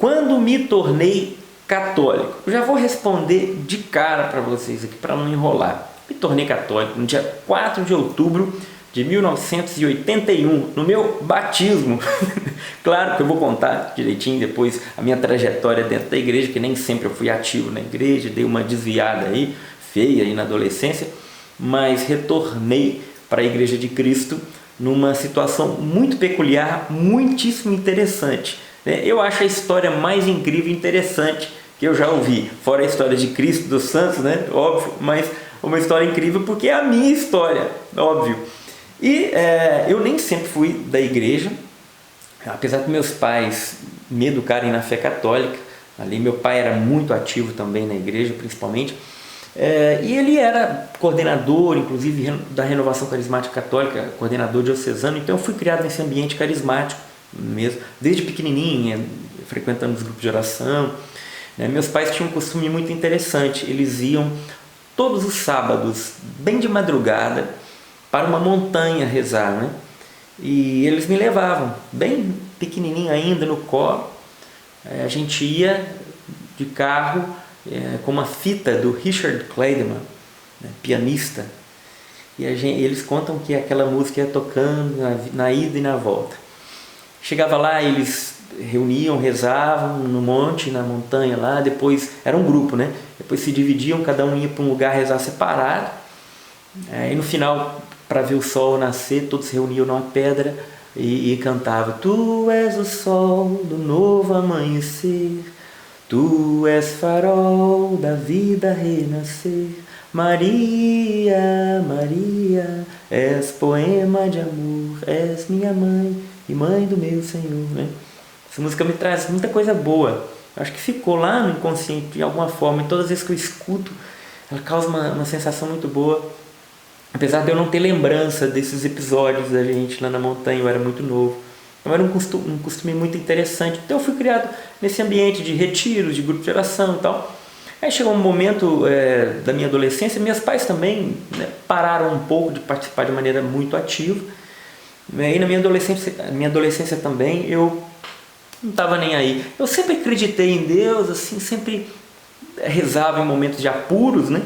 Quando me tornei católico? Eu já vou responder de cara para vocês aqui, para não enrolar. Me tornei católico no dia 4 de outubro de 1981, no meu batismo. Claro que eu vou contar direitinho depois a minha trajetória dentro da igreja, que nem sempre eu fui ativo na igreja, dei uma desviada aí, feia aí na adolescência, mas retornei para a Igreja de Cristo numa situação muito peculiar, muitíssimo interessante. Eu acho a história mais incrível e interessante que eu já ouvi, fora a história de Cristo, dos santos, né? Óbvio, mas uma história incrível porque é a minha história, óbvio. E eu nem sempre fui da igreja, apesar de meus pais me educarem na fé católica. Ali meu pai era muito ativo também na igreja, principalmente, e ele era coordenador, inclusive, da Renovação Carismática Católica, coordenador diocesano. Então eu fui criado nesse ambiente carismático mesmo, desde pequenininha, frequentando os grupos de oração. Meus pais tinham um costume muito interessante, eles iam todos os sábados, bem de madrugada, para uma montanha rezar, né? E eles me levavam, bem pequenininho ainda, no colo. A gente ia de carro com uma fita do Richard Clayderman, né, pianista, e eles contam que aquela música ia tocando na ida e na volta. Chegava lá, eles reuniam, rezavam no monte, na montanha lá, depois era um grupo, né? Depois se dividiam, cada um ia para um lugar rezar separado. E no final, para ver o sol nascer, todos se reuniam numa pedra e cantavam: Tu és o sol do novo amanhecer, Tu és farol da vida renascer, Maria, Maria, és poema de amor, és minha mãe e mãe do meu Senhor, né? Essa música me traz muita coisa boa. Eu acho que ficou lá no inconsciente de alguma forma, e todas as vezes que eu escuto, ela causa uma sensação muito boa. Apesar de eu não ter lembrança desses episódios da gente lá na montanha, eu era muito novo. Então era um costume muito interessante. Então eu fui criado nesse ambiente de retiros, de grupo de oração e tal. Aí chegou um momento da minha adolescência, meus pais também, né, pararam um pouco de participar de maneira muito ativa. E na minha adolescência também, eu não estava nem aí. Eu sempre acreditei em Deus, assim, sempre rezava em momentos de apuros, né?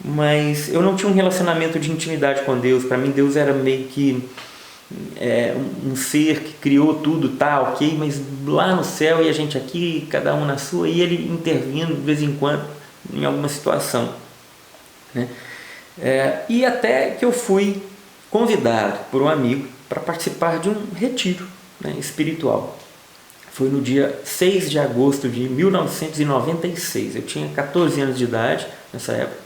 Mas eu não tinha um relacionamento de intimidade com Deus. Para mim, Deus era meio que um ser que criou tudo, tá, ok, mas lá no céu e a gente aqui, cada um na sua, e ele intervindo de vez em quando em alguma situação, né? E até que eu fui convidado por um amigo para participar de um retiro, né, espiritual. Foi no dia 6 de agosto de 1996. Eu tinha 14 anos de idade nessa época.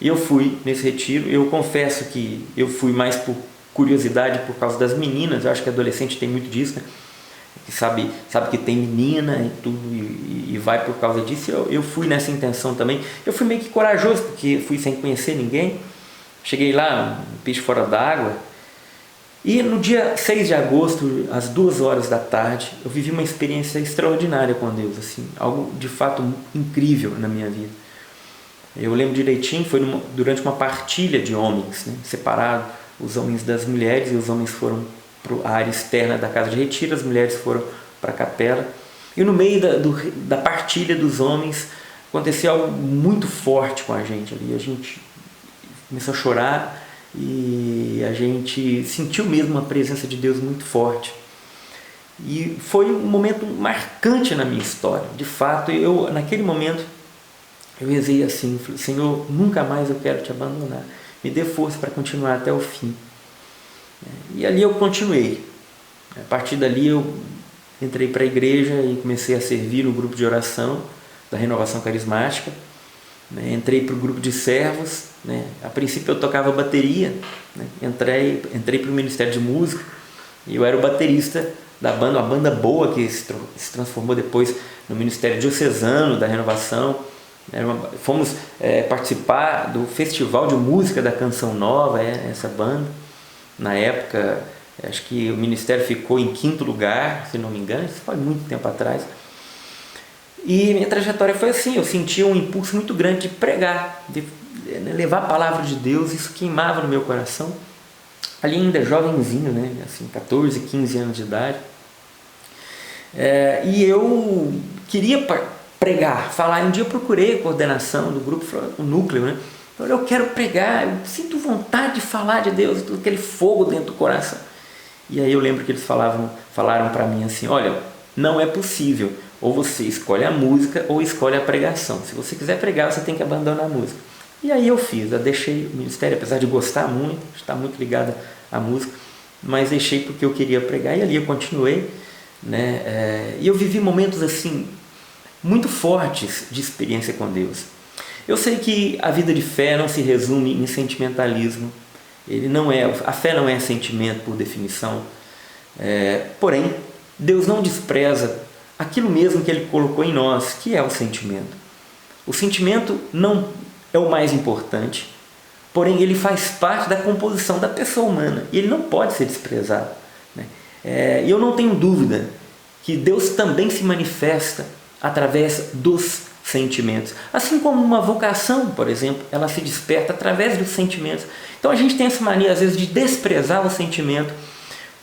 E eu fui nesse retiro. Eu confesso que eu fui mais por curiosidade, por causa das meninas. Eu acho que adolescente tem muito disso, né? Que sabe que tem menina e tudo, e vai por causa disso. Eu fui nessa intenção também. Eu fui meio que corajoso, porque fui sem conhecer ninguém. Cheguei lá, um peixe fora d'água. E no dia 6 de agosto, às 2 horas da tarde, eu vivi uma experiência extraordinária com Deus, assim, algo de fato incrível na minha vida. Eu lembro direitinho, foi durante uma partilha de homens, né, separado os homens das mulheres, e os homens foram para a área externa da casa de retiro, as mulheres foram para a capela. E no meio da partilha dos homens, aconteceu algo muito forte com a gente ali. A gente começou a chorar, e a gente sentiu mesmo uma presença de Deus muito forte. E foi um momento marcante na minha história. De fato, naquele momento, eu rezei assim, falei: Senhor, nunca mais eu quero te abandonar. Me dê força para continuar até o fim. E ali eu continuei. A partir dali eu entrei para a igreja e comecei a servir no grupo de oração da Renovação Carismática. Entrei para o grupo de servos, né? A princípio eu tocava bateria, né? Entrei para o Ministério de Música, e eu era o baterista da banda, uma banda boa que se transformou depois no Ministério Diocesano da Renovação. Fomos participar do Festival de Música da Canção Nova, essa banda. Na época, acho que o Ministério ficou em 5º lugar, se não me engano, isso foi muito tempo atrás. E minha trajetória foi assim, eu sentia um impulso muito grande de pregar, de levar a palavra de Deus. Isso queimava no meu coração, ali ainda jovenzinho, né? Assim, 14, 15 anos de idade. E eu queria pregar, falar. Um dia eu procurei a coordenação do grupo, o núcleo, né? Eu quero pregar, eu sinto vontade de falar de Deus, aquele fogo dentro do coração. E aí eu lembro que eles falaram para mim assim, olha, não é possível, ou você escolhe a música ou escolhe a pregação. Se você quiser pregar, você tem que abandonar a música. E aí eu deixei o ministério, apesar de gostar muito, estar muito ligado à música, mas deixei porque eu queria pregar, e ali eu continuei, né? E eu vivi momentos assim, muito fortes de experiência com Deus. Eu sei que a vida de fé não se resume em sentimentalismo. A fé não é sentimento por definição. Porém, Deus não despreza aquilo mesmo que Ele colocou em nós, que é o sentimento. O sentimento não é o mais importante, porém ele faz parte da composição da pessoa humana e ele não pode ser desprezado, né? E eu não tenho dúvida que Deus também se manifesta através dos sentimentos. Assim como uma vocação, por exemplo, ela se desperta através dos sentimentos. Então a gente tem essa mania, às vezes, de desprezar o sentimento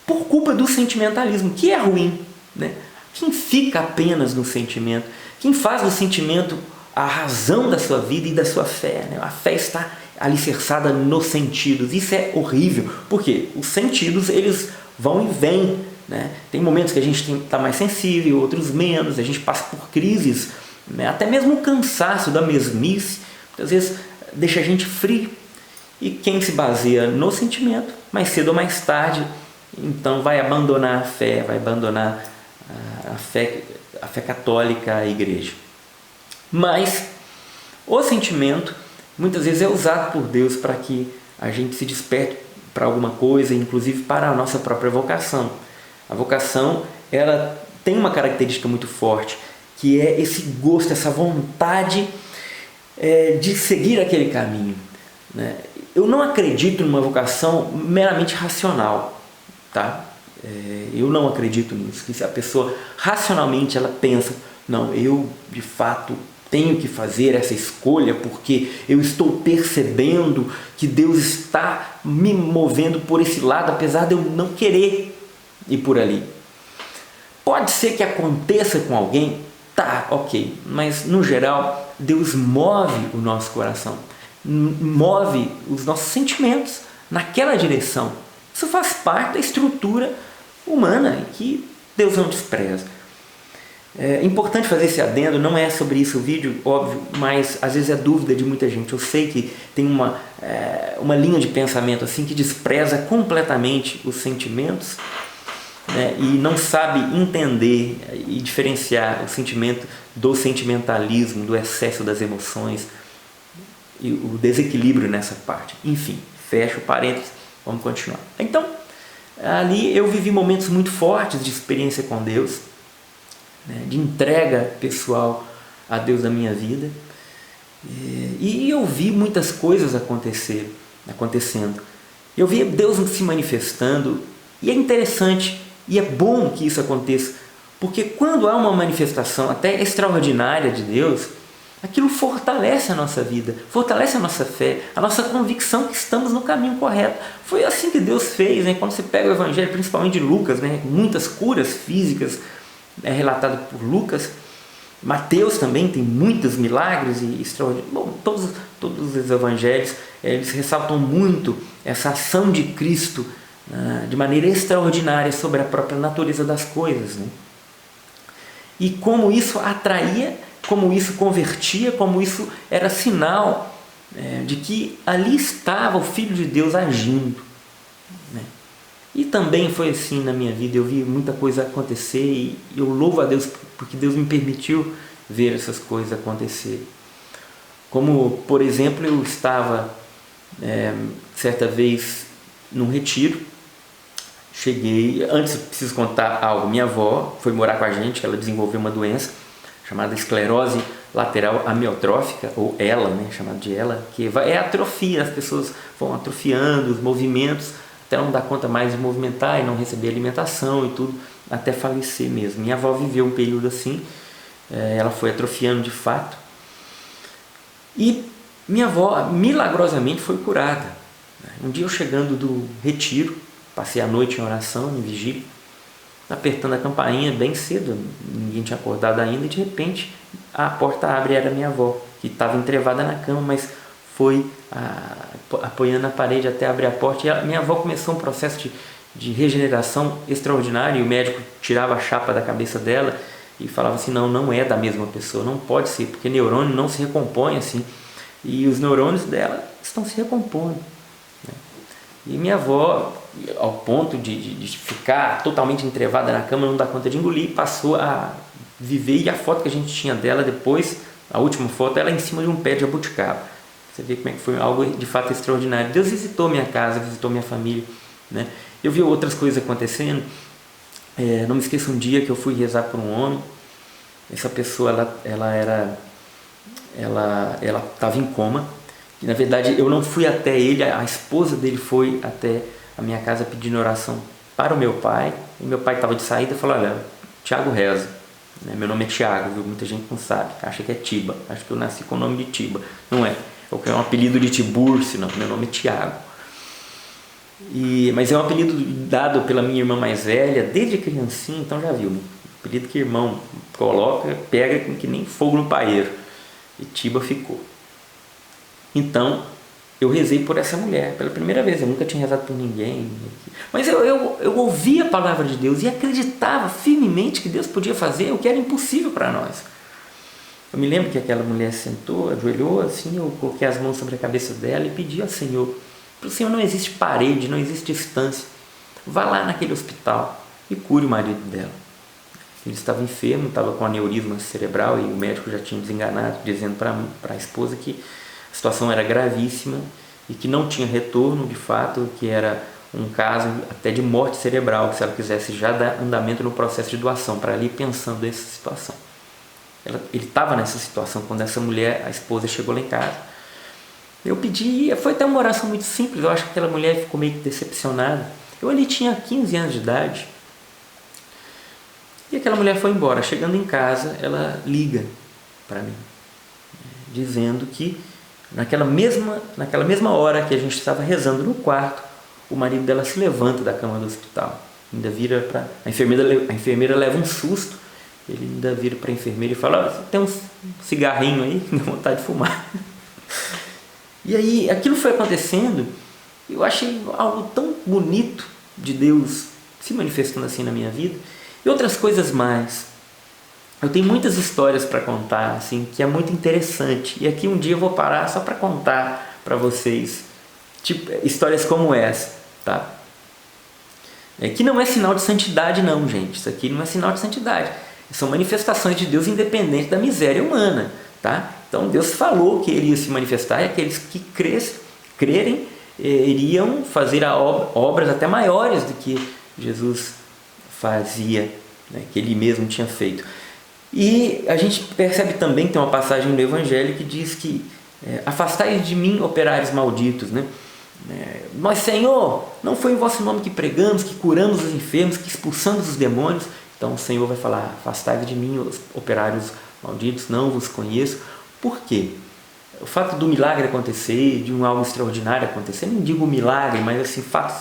por culpa do sentimentalismo, que é ruim, né? Quem fica apenas no sentimento, quem faz do sentimento a razão da sua vida e da sua fé, né? A fé está alicerçada nos sentidos. Isso é horrível, porque os sentidos eles vão e vêm, né? Tem momentos que a gente está mais sensível, outros menos, a gente passa por crises, né? Até mesmo o cansaço da mesmice, muitas vezes deixa a gente frio. E quem se baseia no sentimento, mais cedo ou mais tarde, então vai abandonar a fé, vai abandonar a fé católica, a igreja. Mas o sentimento muitas vezes é usado por Deus para que a gente se desperte para alguma coisa, inclusive para a nossa própria vocação. A vocação, ela tem uma característica muito forte, que é esse gosto, essa vontade de seguir aquele caminho, né? Eu não acredito numa vocação meramente racional, tá? Eu não acredito nisso, que se a pessoa racionalmente ela pensa, não, eu de fato tenho que fazer essa escolha porque eu estou percebendo que Deus está me movendo por esse lado, apesar de eu não querer ir por ali. Pode ser que aconteça com alguém, tá, ok, mas no geral Deus move o nosso coração, move os nossos sentimentos naquela direção. Isso faz parte da estrutura humana que Deus não despreza. É importante fazer esse adendo, não é sobre isso o vídeo, óbvio, mas às vezes é dúvida de muita gente. Eu sei que tem uma linha de pensamento assim que despreza completamente os sentimentos, né, e não sabe entender e diferenciar o sentimento do sentimentalismo, do excesso das emoções e o desequilíbrio nessa parte. Enfim, fecho parênteses, vamos continuar. Então, ali eu vivi momentos muito fortes de experiência com Deus, né, de entrega pessoal a Deus da minha vida, e eu vi muitas coisas acontecendo. Eu vi Deus se manifestando, e é interessante e é bom que isso aconteça, porque quando há uma manifestação até extraordinária de Deus, aquilo fortalece a nossa vida, fortalece a nossa fé, a nossa convicção que estamos no caminho correto. Foi assim que Deus fez, né? Quando você pega o Evangelho, principalmente de Lucas, né? Muitas curas físicas é relatado por Lucas. Mateus também tem muitos milagres e extraordinários. Bom, todos os evangelhos eles ressaltam muito essa ação de Cristo de maneira extraordinária sobre a própria natureza das coisas, né? E como isso atraía, como isso convertia, como isso era sinal de que ali estava o Filho de Deus agindo, né? E também foi assim na minha vida, eu vi muita coisa acontecer e eu louvo a Deus porque Deus me permitiu ver essas coisas acontecer. Como, por exemplo, eu estava certa vez num retiro, cheguei, antes preciso contar algo, minha avó foi morar com a gente, ela desenvolveu uma doença chamada esclerose lateral amiotrófica, ou ELA, né, chamada de ELA, que é atrofia, as pessoas vão atrofiando os movimentos, até não dar conta mais de movimentar e não receber alimentação e tudo, até falecer mesmo. Minha avó viveu um período assim, ela foi atrofiando de fato, e minha avó milagrosamente foi curada. Um dia eu chegando do retiro, passei a noite em oração, em vigília, apertando a campainha bem cedo, ninguém tinha acordado ainda, e de repente a porta abre, era minha avó, que estava entrevada na cama, mas foi apoiando a parede até abrir a porta. E minha avó começou um processo de regeneração extraordinário, e o médico tirava a chapa da cabeça dela e falava assim, não é da mesma pessoa, não pode ser, porque neurônio não se recompõe assim, e os neurônios dela estão se recompondo, né? E minha avó, ao ponto de ficar totalmente entrevada na cama, não dar conta de engolir, passou a viver. E a foto que a gente tinha dela depois, a última foto, ela em cima de um pé de jabuticaba. Você vê como é que foi algo de fato extraordinário. Deus visitou minha casa, visitou minha família, né? Eu vi outras coisas acontecendo. Não me esqueço um dia que eu fui rezar por um homem. Essa pessoa, ela estava em coma. E, na verdade, eu não fui até ele, a esposa dele foi até a minha casa pedindo oração para o meu pai. E meu pai estava de saída e falou, olha, Tiago reza. Meu nome é Tiago, viu? Muita gente não sabe, acha que é Tiba. Acho que eu nasci com o nome de Tiba. Não é. Eu quero um apelido de Tiburcio, não. Meu nome é Tiago. Mas é um apelido dado pela minha irmã mais velha, desde criancinha, então já viu. Apelido que irmão coloca, pega que nem fogo no paeiro. E Tiba ficou. Então, eu rezei por essa mulher pela primeira vez. Eu nunca tinha rezado por ninguém. Mas eu ouvia a palavra de Deus e acreditava firmemente que Deus podia fazer o que era impossível para nós. Eu me lembro que aquela mulher sentou, ajoelhou assim, eu coloquei as mãos sobre a cabeça dela e pedi ao Senhor. Para o Senhor não existe parede, não existe distância. Vá lá naquele hospital e cure o marido dela. Ele estava enfermo, estava com aneurisma cerebral, e o médico já tinha desenganado, dizendo para a esposa que a situação era gravíssima e que não tinha retorno, de fato, que era um caso até de morte cerebral, se ela quisesse já dar andamento no processo de doação, para ali pensando nessa situação. Ele estava nessa situação quando essa mulher, a esposa, chegou lá em casa. Eu pedi, foi até uma oração muito simples, eu acho que aquela mulher ficou meio que decepcionada. Eu ali tinha 15 anos de idade, e aquela mulher foi embora. Chegando em casa, ela liga para mim, dizendo que naquela mesma hora que a gente estava rezando no quarto, o marido dela se levanta da cama do hospital. Ainda vira para a enfermeira leva um susto. Ele ainda vira para a enfermeira e fala, você tem um cigarrinho aí? Dá vontade de fumar. E aí aquilo foi acontecendo. Eu achei algo tão bonito de Deus se manifestando assim na minha vida. E outras coisas mais. Eu tenho muitas histórias para contar, assim, que é muito interessante. E aqui um dia eu vou parar só para contar para vocês, tipo, histórias como essa, tá? Que não é sinal de santidade não, gente. Isso aqui não é sinal de santidade. São manifestações de Deus independente da miséria humana, tá? Então Deus falou que ele ia se manifestar, e aqueles que crerem iriam fazer obras até maiores do que Jesus fazia, né, que ele mesmo tinha feito. E a gente percebe também que tem uma passagem no Evangelho que diz que afastai de mim, operários malditos, né? Mas, Senhor, não foi em vosso nome que pregamos, que curamos os enfermos, que expulsamos os demônios? Então o Senhor vai falar, afastai de mim, os operários malditos, não vos conheço. Por quê? O fato do milagre acontecer, de algo extraordinário acontecer, não digo milagre, mas assim, fatos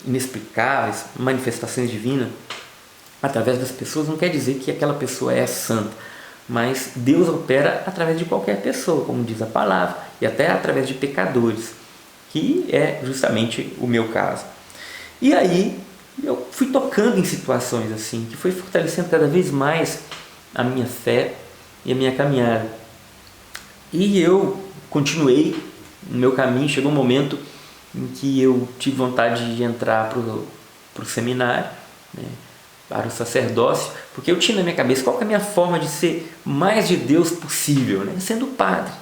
inexplicáveis, manifestações divinas através das pessoas, não quer dizer que aquela pessoa é santa, mas Deus opera através de qualquer pessoa, como diz a palavra, e até através de pecadores, que é justamente o meu caso. E aí eu fui tocando em situações assim, que foi fortalecendo cada vez mais a minha fé e a minha caminhada. E eu continuei no meu caminho. Chegou um momento em que eu tive vontade de entrar para o seminário, né, para o sacerdócio, porque eu tinha na minha cabeça qual que é a minha forma de ser mais de Deus possível, né, sendo padre,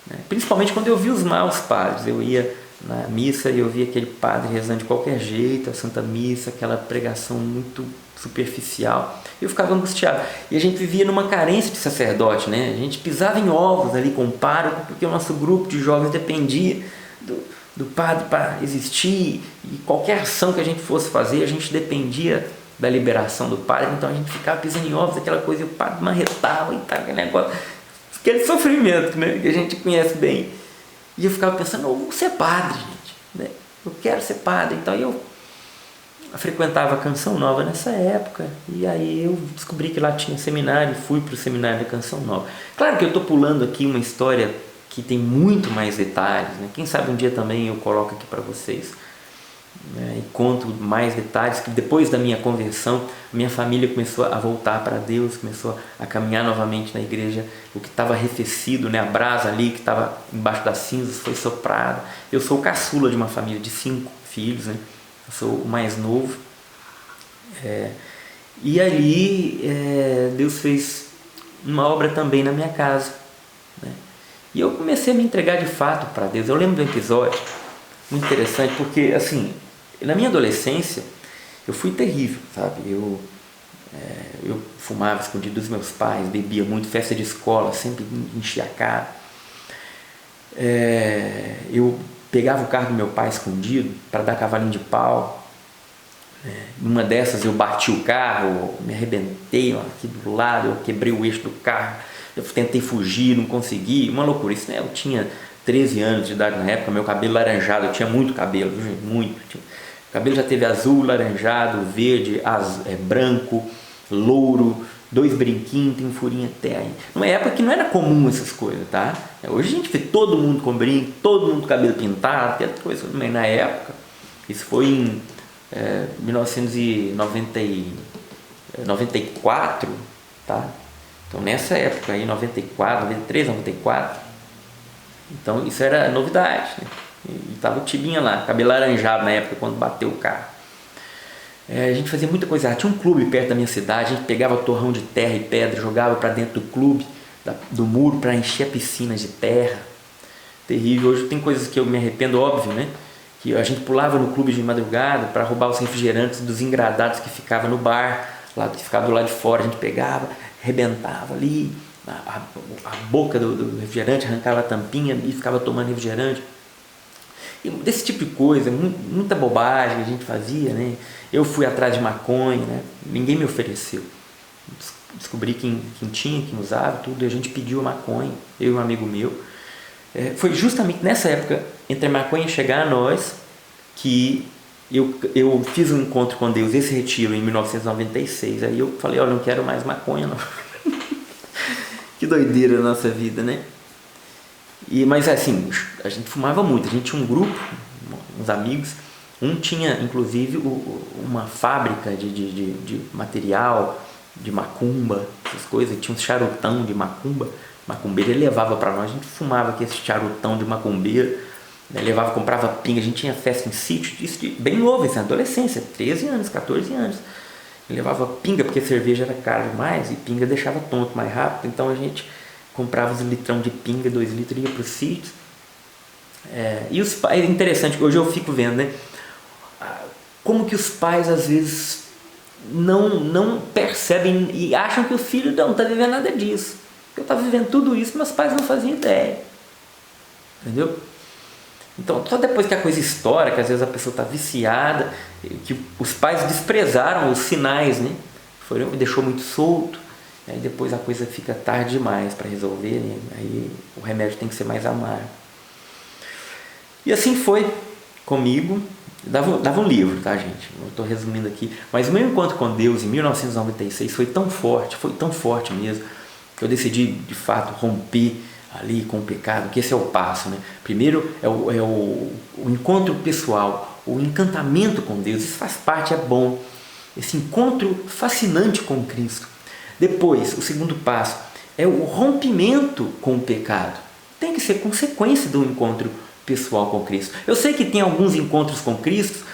né, principalmente quando eu vi os maus padres. Eu ia na missa e eu via aquele padre rezando de qualquer jeito, a Santa Missa, aquela pregação muito superficial. Eu ficava angustiado. E a gente vivia numa carência de sacerdote, né? A gente pisava em ovos ali com o pároco, porque o nosso grupo de jovens dependia do padre para existir, e qualquer ação que a gente fosse fazer, a gente dependia da liberação do padre. Então a gente ficava pisando em ovos, aquela coisa, e o padre marretava e tal, aquele negócio, aquele sofrimento, né, que a gente conhece bem. E eu ficava pensando, eu vou ser padre, gente, né? Eu quero ser padre. Então eu frequentava a Canção Nova nessa época, e aí eu descobri que lá tinha seminário, fui para o seminário da Canção Nova. Claro que eu estou pulando aqui uma história que tem muito mais detalhes, né? Quem sabe um dia também eu coloco aqui para vocês, né? E conto mais detalhes, que depois da minha conversão, minha família começou a voltar para Deus, começou a caminhar novamente na igreja. O que estava arrefecido, né? A brasa ali que estava embaixo das cinzas foi soprada. Eu sou o caçula de uma família de 5 filhos, né? Eu sou o mais novo. E ali Deus fez uma obra também na minha casa, né? E eu comecei a me entregar de fato para Deus. Eu lembro de um episódio muito interessante, porque assim, na minha adolescência eu fui terrível, sabe? Eu fumava escondido dos meus pais, bebia muito, festa de escola, sempre enchia a cara. Eu pegava o carro do meu pai escondido para dar cavalinho de pau. Numa dessas eu bati o carro, me arrebentei aqui do lado, eu quebrei o eixo do carro, eu tentei fugir, não consegui, uma loucura. Isso, né? Eu tinha 13 anos de idade na época, meu cabelo laranjado, eu tinha muito cabelo, muito. O cabelo já teve azul, laranjado, verde, branco, louro, 2 brinquinhos, tem um furinho até aí. Numa época que não era comum essas coisas, tá? Hoje a gente vê todo mundo com brinco, todo mundo com cabelo pintado, tem coisa, mas na época, isso foi em 1994, tá? Então nessa época aí, 94, 93, 94, então isso era novidade, né? E tava o Tibinha lá, cabelo laranjado na época, quando bateu o carro. A gente fazia muita coisa, tinha um clube perto da minha cidade, a gente pegava torrão de terra e pedra, jogava para dentro do clube, do muro, para encher a piscina de terra. Terrível. Hoje tem coisas que eu me arrependo, óbvio, né? Que a gente pulava no clube de madrugada para roubar os refrigerantes dos engradados que ficavam no bar, lá que ficava do lado de fora. A gente pegava, arrebentava ali a boca do refrigerante, arrancava a tampinha e ficava tomando refrigerante. E desse tipo de coisa, muita bobagem que a gente fazia, né? Eu fui atrás de maconha, né? Ninguém me ofereceu. Descobri quem tinha, quem usava, tudo, e a gente pediu a maconha, eu e um amigo meu. Foi justamente nessa época, entre a maconha chegar a nós, que eu fiz um encontro com Deus, esse retiro em 1996. Aí eu falei, olha, não quero mais maconha não. Que doideira a nossa vida, né? Mas assim, a gente fumava muito, a gente tinha um grupo, uns amigos, um tinha inclusive uma fábrica de material, de macumba, essas coisas, tinha um charutão de macumbeiro, ele levava para nós, a gente fumava aqui esse charutão de macumbeiro, né? Levava, comprava pinga, a gente tinha festa em sítio, bem novo, assim, adolescência, 13 anos, 14 anos, ele levava pinga porque cerveja era cara demais e pinga deixava tonto mais rápido, então a gente comprava os litrão de pinga, 2 litros, ia para o sítio. E os pais, é interessante, hoje eu fico vendo, né? Como que os pais às vezes não percebem e acham que o filho não está vivendo nada disso. Eu estava vivendo tudo isso, meus pais não faziam ideia. Entendeu? Então, só depois que a coisa estoura, que às vezes a pessoa está viciada, que os pais desprezaram os sinais, né? Deixou muito solto. Aí depois a coisa fica tarde demais para resolver, né? Aí o remédio tem que ser mais amargo. E assim foi comigo. Dava um livro, tá, gente? Eu estou resumindo aqui. Mas o meu encontro com Deus em 1996 foi tão forte mesmo, que eu decidi de fato romper ali com o pecado, que esse é o passo, né? Primeiro é o encontro pessoal, o encantamento com Deus, isso faz parte, é bom. Esse encontro fascinante com Cristo. Depois, o segundo passo é o rompimento com o pecado. Tem que ser consequência do encontro pessoal com Cristo. Eu sei que tem alguns encontros com Cristo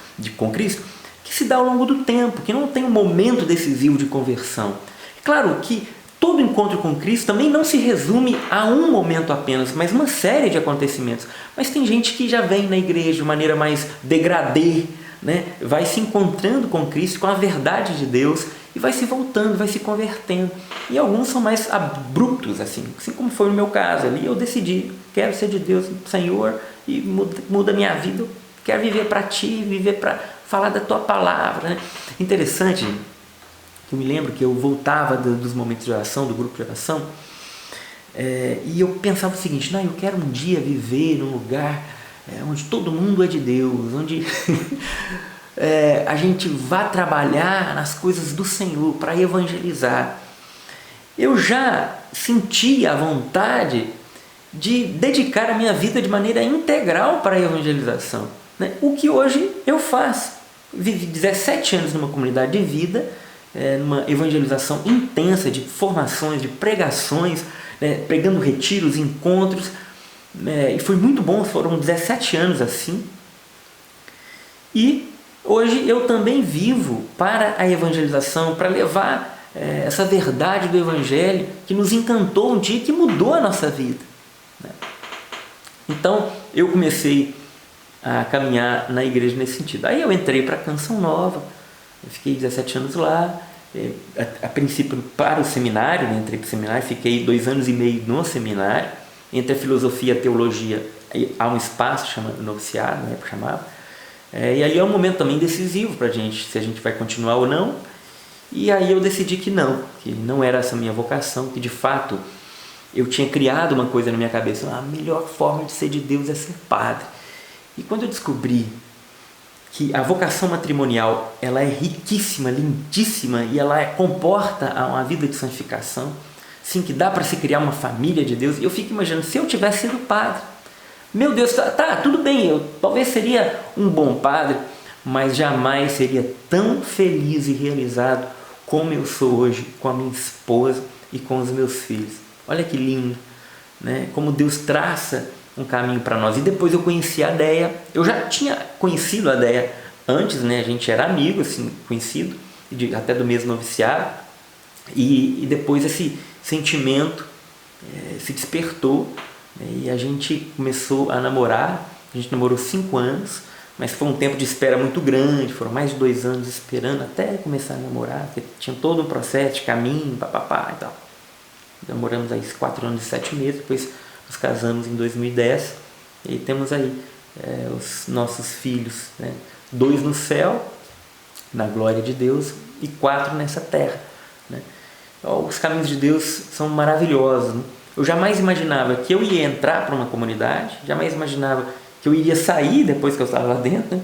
que se dá ao longo do tempo, que não tem um momento decisivo de conversão. Claro que todo encontro com Cristo também não se resume a um momento apenas, mas uma série de acontecimentos. Mas tem gente que já vem na igreja de maneira mais degradê, né? Vai se encontrando com Cristo, com a verdade de Deus, e vai se voltando, vai se convertendo. E alguns são mais abruptos, assim como foi no meu caso. Ali eu decidi, quero ser de Deus, Senhor, e muda minha vida. Eu quero viver para Ti, viver para falar da Tua palavra, né? Interessante, eu me lembro que eu voltava dos momentos de oração, do grupo de oração, e eu pensava o seguinte, eu quero um dia viver num lugar onde todo mundo é de Deus, onde a gente vá trabalhar nas coisas do Senhor para evangelizar. Eu já senti a vontade de dedicar a minha vida de maneira integral para a evangelização, né? O que hoje eu faço. Vivi 17 anos numa comunidade de vida, numa evangelização intensa de formações, de pregações, né? Pregando retiros, encontros, e foi muito bom, foram 17 anos assim. E hoje eu também vivo para a evangelização, para levar essa verdade do Evangelho que nos encantou um dia e que mudou a nossa vida, né? Então eu comecei a caminhar na igreja nesse sentido. Aí eu entrei para a Canção Nova, eu fiquei 17 anos lá, a princípio para o seminário, né? Entrei para o seminário, fiquei 2 anos e meio no seminário, entre a filosofia e a teologia há um espaço, chama noviciado, né? Chamava. E ali é um momento também decisivo para a gente, se a gente vai continuar ou não. E aí eu decidi que não era essa minha vocação, que de fato eu tinha criado uma coisa na minha cabeça: a melhor forma de ser de Deus é ser padre. E quando eu descobri que a vocação matrimonial ela é riquíssima, lindíssima, e ela comporta uma vida de santificação, sim, que dá para se criar uma família de Deus, eu fico imaginando, se eu tivesse sido padre, meu Deus, tudo bem, eu talvez seria um bom padre, mas jamais seria tão feliz e realizado como eu sou hoje com a minha esposa e com os meus filhos. Olha que lindo, né? Como Deus traça um caminho para nós. E depois eu conheci a Déia. Eu já tinha conhecido a Déia antes, né? A gente era amigo, assim, conhecido, até do mesmo noviciado. E depois esse sentimento se despertou, né? E a gente começou a namorar. A gente namorou 5 anos. Mas foi um tempo de espera muito grande, foram mais de 2 anos esperando até começar a namorar, porque tinha todo um processo de caminho, papapá e tal. Namoramos aí 4 anos e 7 meses, depois nos casamos em 2010 e temos aí os nossos filhos, né? 2 no céu, na glória de Deus, e 4 nessa terra, né? Os caminhos de Deus são maravilhosos, né? Eu jamais imaginava que eu ia entrar para uma comunidade, jamais imaginava que eu iria sair depois que eu estava lá dentro, né?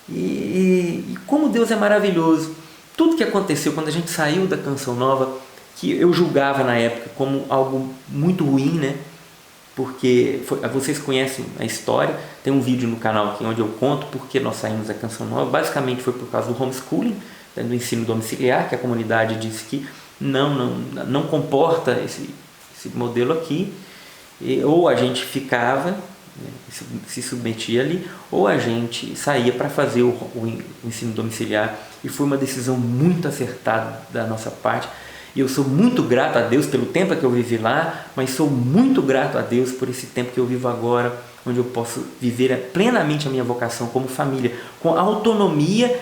E como Deus é maravilhoso. Tudo que aconteceu quando a gente saiu da Canção Nova, que eu julgava na época como algo muito ruim, né? Porque vocês conhecem a história, tem um vídeo no canal aqui onde eu conto porque nós saímos da Canção Nova. Basicamente foi por causa do homeschooling, né? Do ensino domiciliar, que a comunidade disse que não comporta esse modelo aqui, ou a gente ficava, se submetia ali, ou a gente saía para fazer o ensino domiciliar. E foi uma decisão muito acertada da nossa parte, e eu sou muito grato a Deus pelo tempo que eu vivi lá, mas sou muito grato a Deus por esse tempo que eu vivo agora, onde eu posso viver plenamente a minha vocação como família, com a autonomia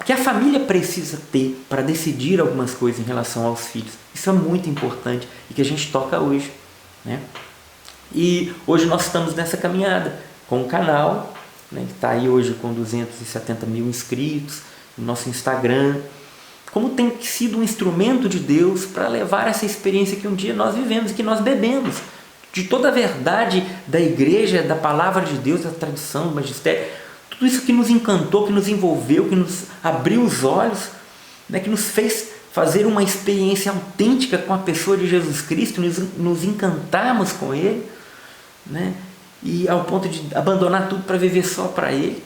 que a família precisa ter para decidir algumas coisas em relação aos filhos. Isso é muito importante e que a gente toca hoje, né? E hoje nós estamos nessa caminhada com o canal, né, que está aí hoje com 270 mil inscritos, no nosso Instagram. Como tem sido um instrumento de Deus para levar essa experiência que um dia nós vivemos e que nós bebemos, de toda a verdade da igreja, da palavra de Deus, da tradição, do magistério, tudo isso que nos encantou, que nos envolveu, que nos abriu os olhos, né, que nos fez fazer uma experiência autêntica com a pessoa de Jesus Cristo, nos encantarmos com Ele, né? E ao ponto de abandonar tudo para viver só para Ele.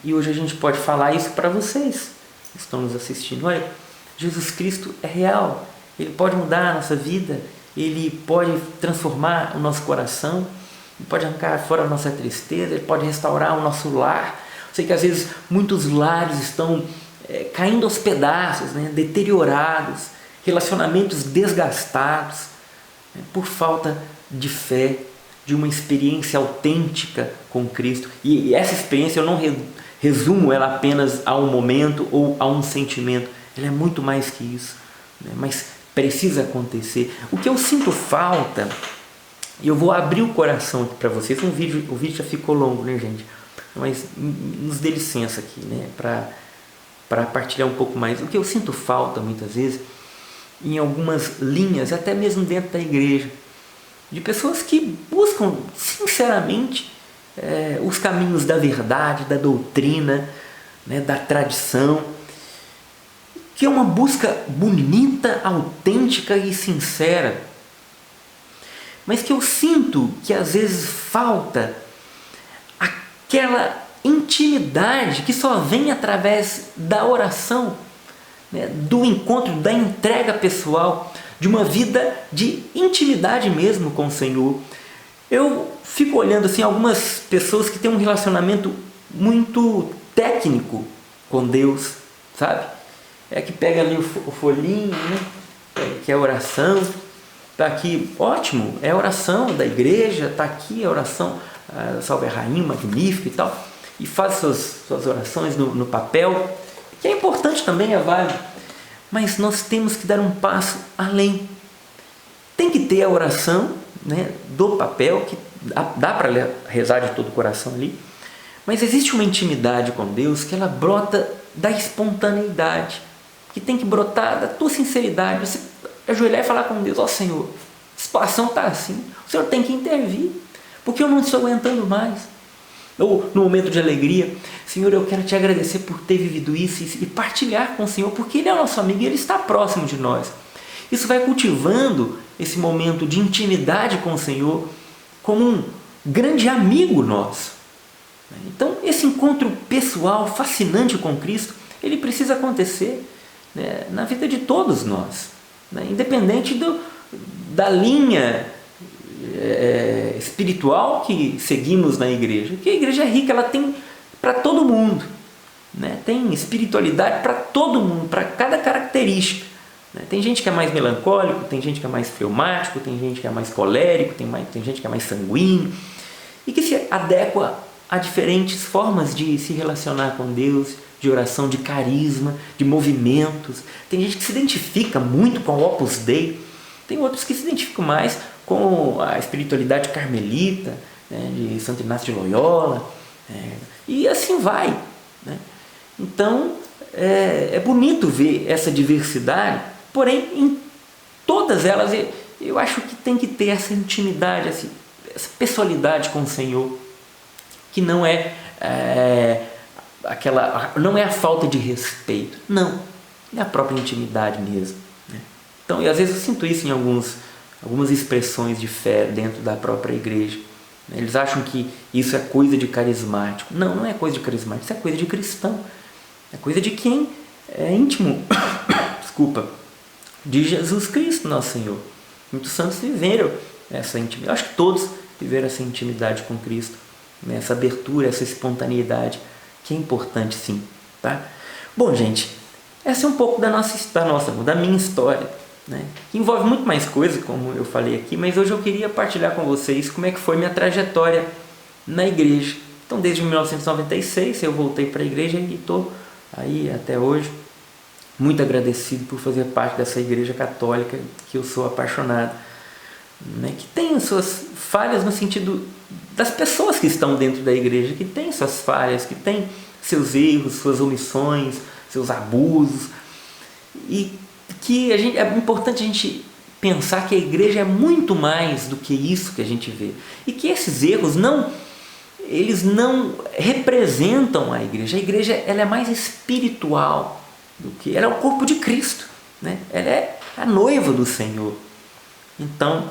E hoje a gente pode falar isso para vocês que estão nos assistindo. Olha, Jesus Cristo é real, Ele pode mudar a nossa vida, Ele pode transformar o nosso coração, Ele pode arrancar fora a nossa tristeza, Ele pode restaurar o nosso lar. Eu sei que às vezes muitos lares estão caindo aos pedaços, né? Deteriorados, relacionamentos desgastados, né? Por falta de fé, de uma experiência autêntica com Cristo. E essa experiência eu não resumo ela apenas a um momento ou a um sentimento, ela é muito mais que isso, né? Mas precisa acontecer. O que eu sinto falta, e eu vou abrir o coração aqui para vocês, o vídeo já ficou longo, né, gente? Mas nos dê licença aqui, né, para partilhar um pouco mais. O que eu sinto falta muitas vezes, em algumas linhas, até mesmo dentro da igreja, de pessoas que buscam sinceramente os caminhos da verdade, da doutrina, né, da tradição, que é uma busca bonita, autêntica e sincera, mas que eu sinto que às vezes falta aquela intimidade que só vem através da oração, né, do encontro, da entrega pessoal, de uma vida de intimidade mesmo com o Senhor. Eu fico olhando assim algumas pessoas que têm um relacionamento muito técnico com Deus, sabe? Que pega ali o folhinho, né? Que é a oração, tá aqui, ótimo, é a oração da igreja, tá aqui a oração, Salve a Rainha, Magnífica e tal, e faz suas orações no papel, que é importante também, é válido, mas nós temos que dar um passo além. Tem que ter a oração, né, do papel, que dá para rezar de todo o coração ali, mas existe uma intimidade com Deus que ela brota da espontaneidade, que tem que brotar da tua sinceridade. Você ajoelhar e falar com Deus: ó Senhor, a situação está assim, o Senhor tem que intervir, porque eu não estou aguentando mais. Ou no momento de alegria: Senhor, eu quero te agradecer por ter vivido isso e partilhar com o Senhor, porque Ele é o nosso amigo e Ele está próximo de nós. Isso vai cultivando esse momento de intimidade com o Senhor como um grande amigo nosso. Então, esse encontro pessoal, fascinante com Cristo, ele precisa acontecer, né, na vida de todos nós, né, independente da linha espiritual que seguimos na igreja. Porque a igreja é rica, ela tem para todo mundo, né, tem espiritualidade para todo mundo, para cada característica. Tem gente que é mais melancólico, tem gente que é mais fleumático, tem gente que é mais colérico, tem gente que é mais sanguíneo, e que se adequa a diferentes formas de se relacionar com Deus, de oração, de carisma, de movimentos. Tem gente que se identifica muito com o Opus Dei, tem outros que se identificam mais com a espiritualidade carmelita, né, de Santo Inácio de Loyola, e assim vai, né? Então é bonito ver essa diversidade, porém em todas elas eu acho que tem que ter essa intimidade, essa pessoalidade com o Senhor, que não é não é a falta de respeito, não, é a própria intimidade mesmo, né? Então, e às vezes eu sinto isso em algumas expressões de fé dentro da própria igreja, né? Eles acham que isso é coisa de carismático. Não, não é coisa de carismático, isso é coisa de cristão, é coisa de quem é íntimo desculpa, de Jesus Cristo, nosso Senhor. Muitos santos viveram essa intimidade, eu acho que todos viveram essa intimidade com Cristo, né? Essa abertura, essa espontaneidade, que é importante sim, tá? Bom, gente, essa é um pouco da minha história, né? Que envolve muito mais coisas, como eu falei aqui, mas hoje eu queria partilhar com vocês como é que foi minha trajetória na igreja. Então, desde 1996 eu voltei para a igreja e estou aí até hoje, muito agradecido por fazer parte dessa igreja católica que eu sou apaixonado, né? Que tem suas falhas no sentido das pessoas que estão dentro da igreja, que tem suas falhas, que tem seus erros, suas omissões, seus abusos, e que é importante a gente pensar que a igreja é muito mais do que isso que a gente vê, e que esses erros eles não representam a igreja ela é mais espiritual do que ela é o corpo de Cristo, né? Ela é a noiva do Senhor. Então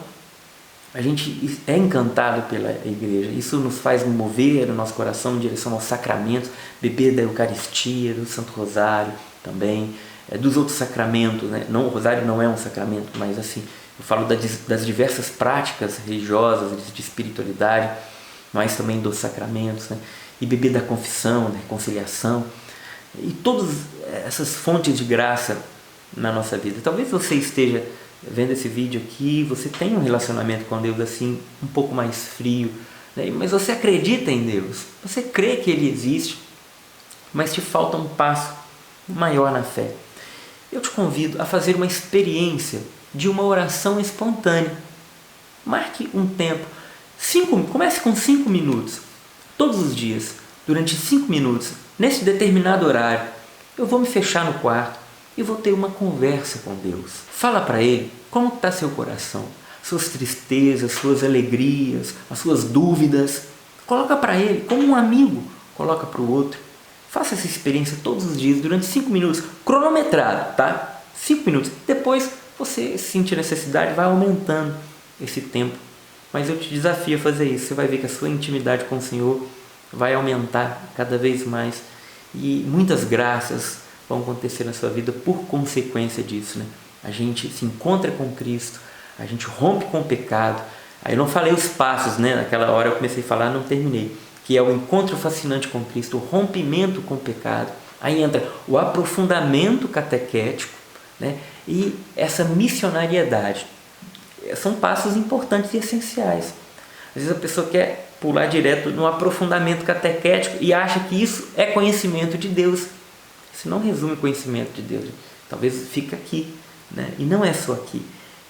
a gente é encantado pela igreja, isso nos faz mover o nosso coração em direção aos sacramentos, beber da Eucaristia, do Santo Rosário também, dos outros sacramentos, né? Não, o Rosário não é um sacramento, mas assim, eu falo das diversas práticas religiosas, de espiritualidade, mas também dos sacramentos, né? E beber da confissão, da reconciliação, e todas essas fontes de graça na nossa vida. Talvez você esteja vendo esse vídeo aqui, você tem um relacionamento com Deus assim, um pouco mais frio, né? Mas você acredita em Deus, você crê que Ele existe, mas te falta um passo maior na fé. Eu te convido a fazer uma experiência de uma oração espontânea. Marque um tempo, comece com 5 minutos, todos os dias, durante 5 minutos, nesse determinado horário, eu vou me fechar no quarto e vou ter uma conversa com Deus. Fala para Ele como está seu coração, suas tristezas, suas alegrias, as suas dúvidas. Coloca para ele, como um amigo coloca para o outro. Faça essa experiência todos os dias, durante 5 minutos, cronometrado, tá? 5 minutos. Depois você sentir necessidade, vai aumentando esse tempo. Mas eu te desafio a fazer isso. Você vai ver que a sua intimidade com o Senhor vai aumentar cada vez mais. E muitas graças vão acontecer na sua vida por consequência disso, né? A gente se encontra com Cristo, a gente rompe com o pecado. Aí eu não falei os passos, né? Naquela hora eu comecei a falar, não terminei. Que é o encontro fascinante com Cristo, o rompimento com o pecado. Aí entra o aprofundamento catequético, né? E essa missionariedade. São passos importantes e essenciais. Às vezes a pessoa quer pular direto no aprofundamento catequético e acha que isso é conhecimento de Deus. Isso não resume conhecimento de Deus. Talvez fique aqui, né? E não é só aqui.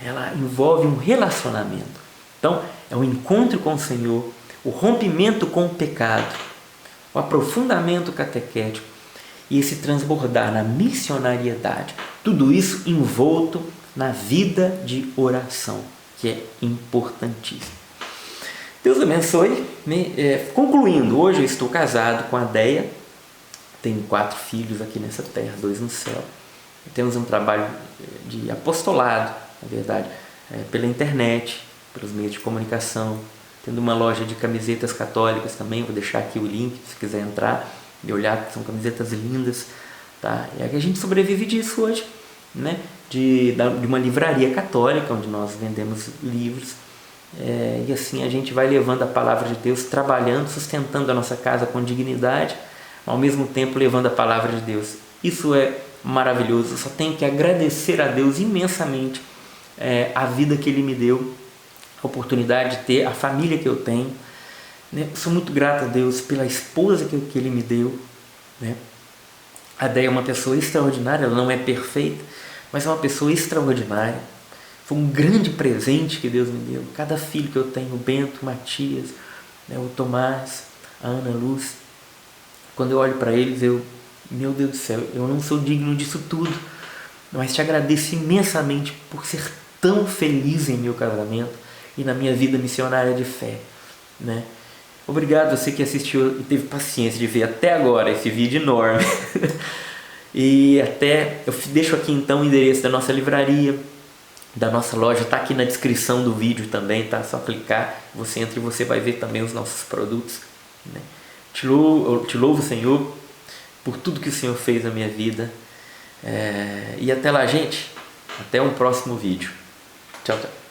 Ela envolve um relacionamento. Então, é o encontro com o Senhor, o rompimento com o pecado, o aprofundamento catequético e esse transbordar na missionariedade. Tudo isso envolto na vida de oração, que é importantíssimo. Deus abençoe. Concluindo, hoje eu estou casado com a Deia, tenho 4 filhos aqui nessa terra, 2 no céu. Temos um trabalho de apostolado, na verdade, pela internet, pelos meios de comunicação, tendo uma loja de camisetas católicas também, vou deixar aqui o link se quiser entrar e olhar, são camisetas lindas, tá? E a gente sobrevive disso hoje, né? De uma livraria católica, onde nós vendemos livros, e assim a gente vai levando a palavra de Deus, trabalhando, sustentando a nossa casa com dignidade, ao mesmo tempo levando a palavra de Deus. Isso é maravilhoso, eu só tenho que agradecer a Deus imensamente a vida que Ele me deu, a oportunidade de ter a família que eu tenho, né? Sou muito grato a Deus pela esposa que Ele me deu, né? A Déia é uma pessoa extraordinária, ela não é perfeita, mas é uma pessoa extraordinária. Foi um grande presente que Deus me deu. Cada filho que eu tenho, o Bento, o Matias, né? O Tomás, a Ana Luz, quando eu olho para eles, meu Deus do céu, eu não sou digno disso tudo, mas te agradeço imensamente por ser tão feliz em meu casamento e na minha vida missionária de fé, né? Obrigado a você que assistiu e teve paciência de ver até agora esse vídeo enorme. E eu deixo aqui então o endereço da nossa livraria, da nossa loja, está aqui na descrição do vídeo também, tá? Só clicar, você entra e você vai ver também os nossos produtos, né? Te louvo, Senhor, por tudo que o Senhor fez na minha vida. E até lá, gente. Até um próximo vídeo. Tchau, tchau.